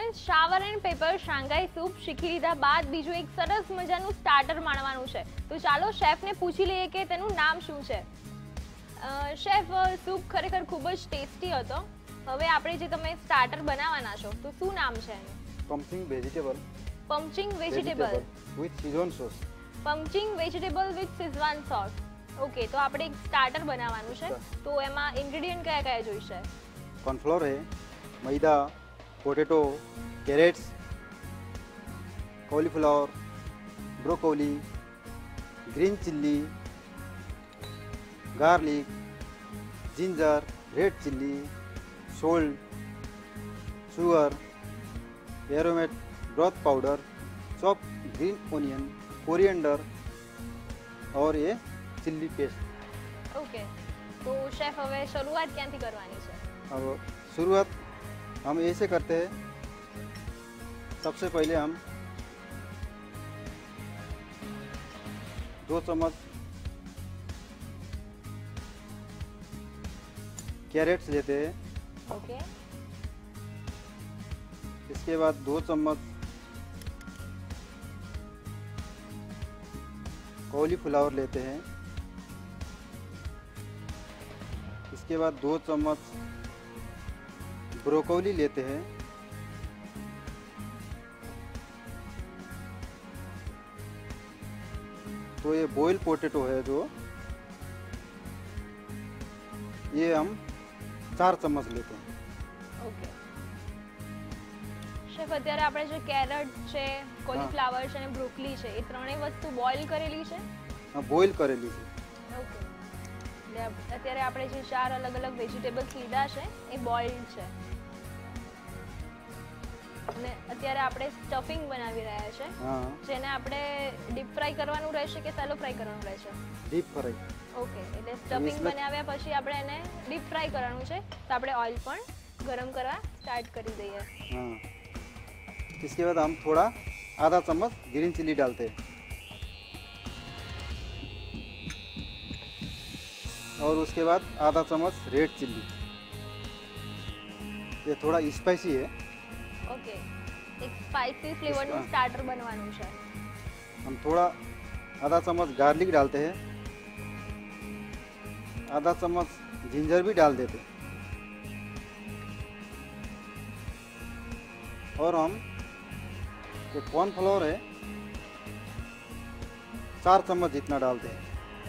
Student shower and paper Shanghai soup શીખી લીધા બાદ બીજું એક સરસ મજાનું સ્ટાર્ટર માણવાનું છે. તો ચાલો શેફને પૂછી લઈએ કે તેનું નામ શું છે. શેફ, સૂપ ખરેખર ખૂબ જ ટેસ્ટી હતો. હવે આપણે જે તમે સ્ટાર્ટર બનાવવાના છો તો શું નામ છે એનું? Pumpkin vegetable. Pumpkin vegetable with Schezwan sauce. Pumpkin vegetable with Schezwan sauce. Okay, તો આપણે એક સ્ટાર્ટર બનાવવાનું છે. તો એમાં ઇન્ગ્રેડિયન્ટ કયા કયા જોઈશે? कॉर्नफ्लोर है, maida, potato, carrots, cauliflower, broccoli, green chilli, garlic, ginger, red chilli, salt, sugar, aromat broth powder, chop green onion, coriander और ये चिल्ली पेस्ट. ઓકે, તો શેફ હવે શરૂઆત ક્યાંથી કરવાની છે? अब शुरुआत हम ऐसे करते हैं. सबसे पहले हम 2 चम्मच कैरेट्स लेते हैं. ઓકે, इसके बाद 2 चम्मच कॉलीफ्लावर लेते हैं. इसके बाद 2 चम्मच ब्रोकोली लेते हैं. तो ये बॉयल पोटैटो है जो ये हम 4 चम्मच लेते हैं. ઓકે. શેફ, અત્યારે આપણે જે કેરેટ છે, કોલીફ્લાવર છે અને બ્રોકોલી છે એ ત્રણેય વસ્તુ બોઇલ કરેલી છે? हाँ, बॉयल करेली है. ઓકે. એટલે અત્યારે આપણે જે 4 અલગ અલગ વેજીટેબલ્સ લીધા છે એ બોઇલ્ડ છે. અને અત્યારે આપણે સ્ટફિંગ બનાવી રહ્યા છે, हाँ, જેને આપણે ડીપ ફ્રાય કરવાનું રહેશે કે સેલો ફ્રાય કરવાનું રહેશે? Deep fry. ઓકે, એટલે સ્ટફિંગ બનાવ્યા પછી આપણે એને ડીપ ફ્રાય કરવાનું છે. તો આપણે ઓઇલ પણ ગરમ કરવા સ્ટાર્ટ કરી દઈએ. हाँ, इसके बाद हम थोड़ा आधा चम्मच ग्रीन चिल्ली डालते हैं और उसके बाद आधा चम्मच रेड चिल्ली. ये थोड़ा स्पाइसी है. ઓકે, એક સ્પાઇસી ફ્લેવરનું સ્ટાર્ટર બનવાનું છે. हम थोड़ा आधा चम्मच गार्लिक डालते हैं, आधा चम्मच जिंजर भी डाल देते हैं और हम ये कॉर्नफ्लोर है 4 चम्मच जितना डालते हैं.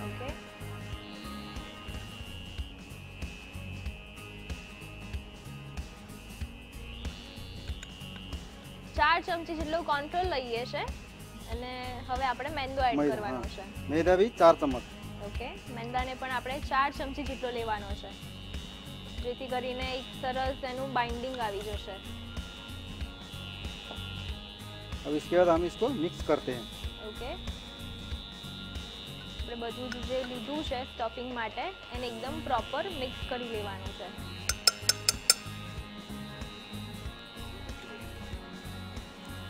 ઓકે, 4 ચમચી જેટલો કોર્નફ્લોર લઈએ છે અને હવે આપણે મેંદો એડ मैदा, કરવાનો हाँ, છે. मैदा भी 4 चम्मच. ઓકે, મેંદાને પણ આપણે 4 ચમચી જેટલો લેવાનો છે, જેથી કરીને એક સરસ એનું બાઇન્ડિંગ આવી જશે. अब इसके बाद हम इसको मिक्स करते हैं. ઓકે, આપણે બધું જે લીધું છે સ્ટફિંગ માટે એને એકદમ પ્રોપર મિક્સ કરી લેવાનું છે.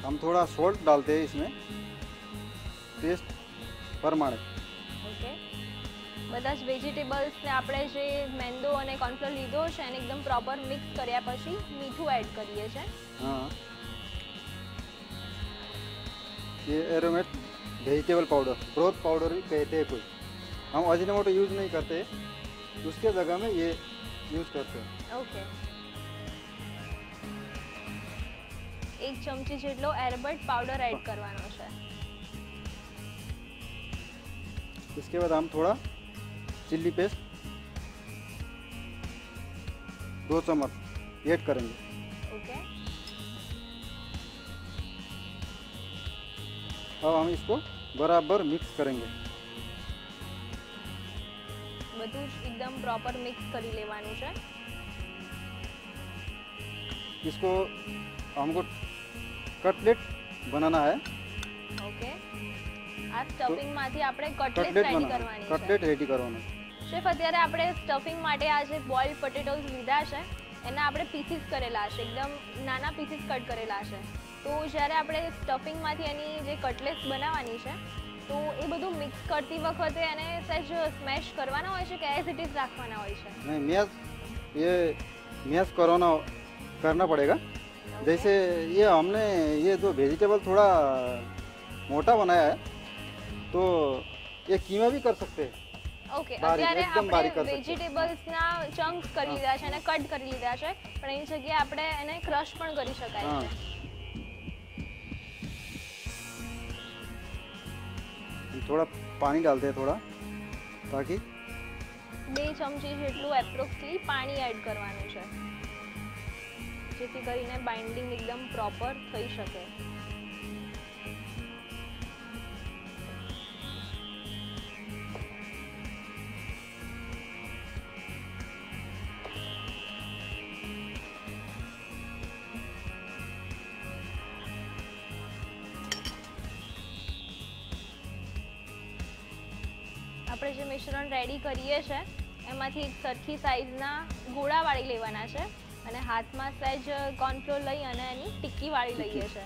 हम थोड़ा सॉल्ट डालते हैं इसमें टेस्ट प्रमाणे. ઓકે, બધા જ વેજીટેબલ્સને આપણે જે મેંદો અને કોર્નફ્લોર લીધો છે એને એકદમ પ્રોપર મિક્સ કર્યા પછી મીઠું એડ કરીએ છીએ. हाँ, ये एरोमेट वेजिटेबल पाउडर, ब्रोथ पाउडर भी कहते हैं कोई. हम अजीनोमोटो यूज नहीं करते, उसके जगह में ये यूज करते हैं. ઓકે, 1 ચમચી જેટલો એરબટ પાવડર એડ કરવાનો છે. इसके बाद हम थोड़ा चिल्ली पेस्ट 2 चम्मच ऐड करेंगे. ઓકે, अब हम इसको बराबर मिक्स करेंगे. બધું જ એકદમ પ્રોપર મિક્સ કરી લેવાનું છે. इसको हमको कटलेट बनाना है. ઓકે, આ સ્ટફિંગમાંથી આપણે કટલેટ कटलेट રેડી बनाना, કરવાની છે. कटलेट रेडी करवाना. શેફ, અત્યારે આપણે સ્ટફિંગ માટે આ જે બોઇલ્ડ પોટેટોઝ લીધા છે એના આપણે પીસીસ કરેલા છે, એકદમ નાના પીસીસ કટ કરેલા છે. તો જ્યારે આપણે સ્ટફિંગમાંથી એની જે કટલેટ્સ બનાવવાની છે તો એ બધું મિક્સ કરતી વખતે એને સહેજ સ્મેશ કરવાના હોય છે કે એઝ ઇટ ઇઝ રાખવાના હોય છે? नहीं, मैश ये मैश करना पड़ेगा. जैसे ये हमने ये जो वेजिटेबल थोड़ा मोटा बनाया है तो ये कीमा भी कर सकते हैं। ઓકે બારીક, અત્યારે એકદમ બારીક આપણે કરી શકીએ. વેજીટેબલ્સના ચંક્સ કરી લીધા છે અને કટ કરી લીધા છે પણ એની જગ્યાએ આપણે એને ક્રશ પણ કરી શકાય हाँ છે थोड़ा पानी डालते हैं थोड़ा ताकि 2 ચમચી જેટલું એપ્રોક્સલી પાણી એડ કરવાનું છે જેથી કરીને બાઇન્ડિંગ એકદમ પ્રોપર થઈ શકે. આપણે જે મિશ્રણ રેડી કરીએ છે એમાંથી એક સરખી સાઈઝના ગોળા વાળી લેવાના છે અને હાથમાં સહેજ કોર્નફ્લોર લઈ અને એની ટિક્કી વાળી લઈએ છે.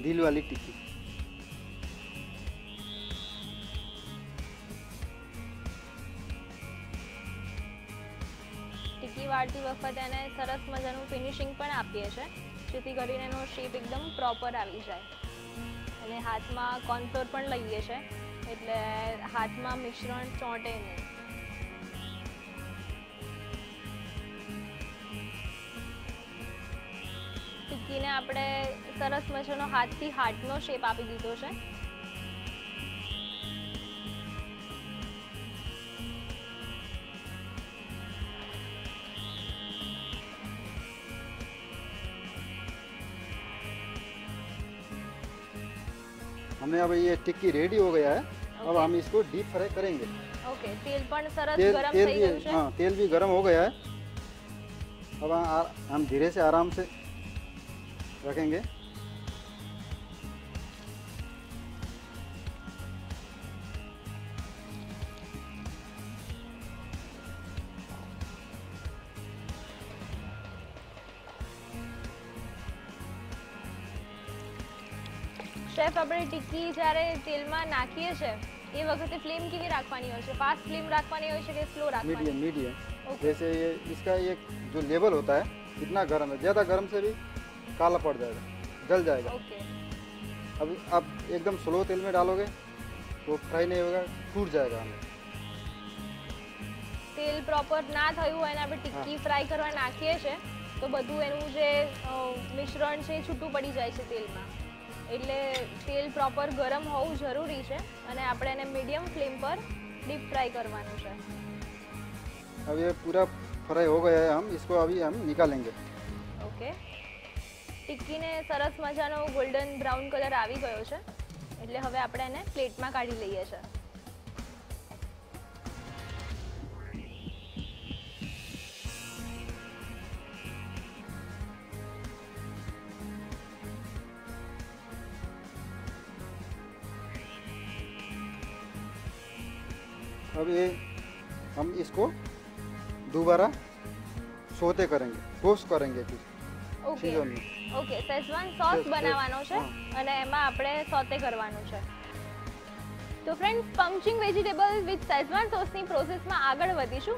दिल वाली टिक्की। ટિક્કી વાળતી વખતે એને સરસ મજાનું ફિનિશિંગ પણ આપીએ છે જેથી કરીને એનો શેપ એકદમ પ્રોપર આવી જાય અને હાથમાં કોર્નફ્લોર પણ લઈએ છે એટલે હાથમાં મિશ્રણ ચોંટે નહીં. ટિક્કીને આપણે સરસ મજાનો હાથથી હાર્ટનો શેપ આપી દીધો છે. हमने अब ये टिक्की रेडी हो गया है। अब हम इसको डीप फ्राई करेंगे। ओके, तेल पण सरस तेल गरम तेल થઈ भी ગયું છે. हाँ तेल भी गरम हो गया है। अब हम धीरे से आराम से रखेंगे। શેફ, આપણે ટિક્કી જ્યારે તેલમાં નાખીએ છે એ વખતે ફ્લેમ કેવી રાખવાની હોય છે? ફાસ્ટ ફ્લેમ રાખવાની હોય છે કે સ્લો રાખવાની? Medium medium. Okay. जैसे ये इसका एक जो लेवल होता है इतना गर्म है, ज़्यादा गर्म से भी काला पड़ जाएगा, जल जाएगा। ओके, अब आप एकदम स्लो तेल में डालोगे तो फ्राई नहीं होगा, टूट जाएगा हमें। તેલ પ્રોપર ના થયું હોય અને આપણે ટિક્કી ફ્રાય કરવા નાખીએ છે તો બધું એનું જે મિશ્રણ છે એ છૂટું પડી જાય છે તેલમાં. એટલે તેલ પ્રોપર ગરમ હોવું જરૂરી છે અને આપણે એને મીડિયમ ફ્લેમ પર ડીપ ફ્રાય કરવાનું છે. अब ये पूरा फ्राई हो गया है, हम इसको अभी हम निकालेंगे। ઓકે, ટિક્કીને સરસ મજાનો ગોલ્ડન બ્રાઉન કલર આવી ગયો છે એટલે હવે આપણે એને પ્લેટમાં કાઢી લઈએ છીએ. अब ये हम इसको दोबारा सोते करेंगे, टोस्ट करेंगे फिर ઓકે सीजन में। ઓકે, શેઝવાન સોસ Yes, બનાવવાનો છે હા. અને એમાં આપણે સોતે કરવાનું છે. તો ફ્રેન્ડ્સ, પંચિંગ વેજીટેબલ વિથ શેઝવાન સોસની પ્રોસેસમાં આગળ વધીશું.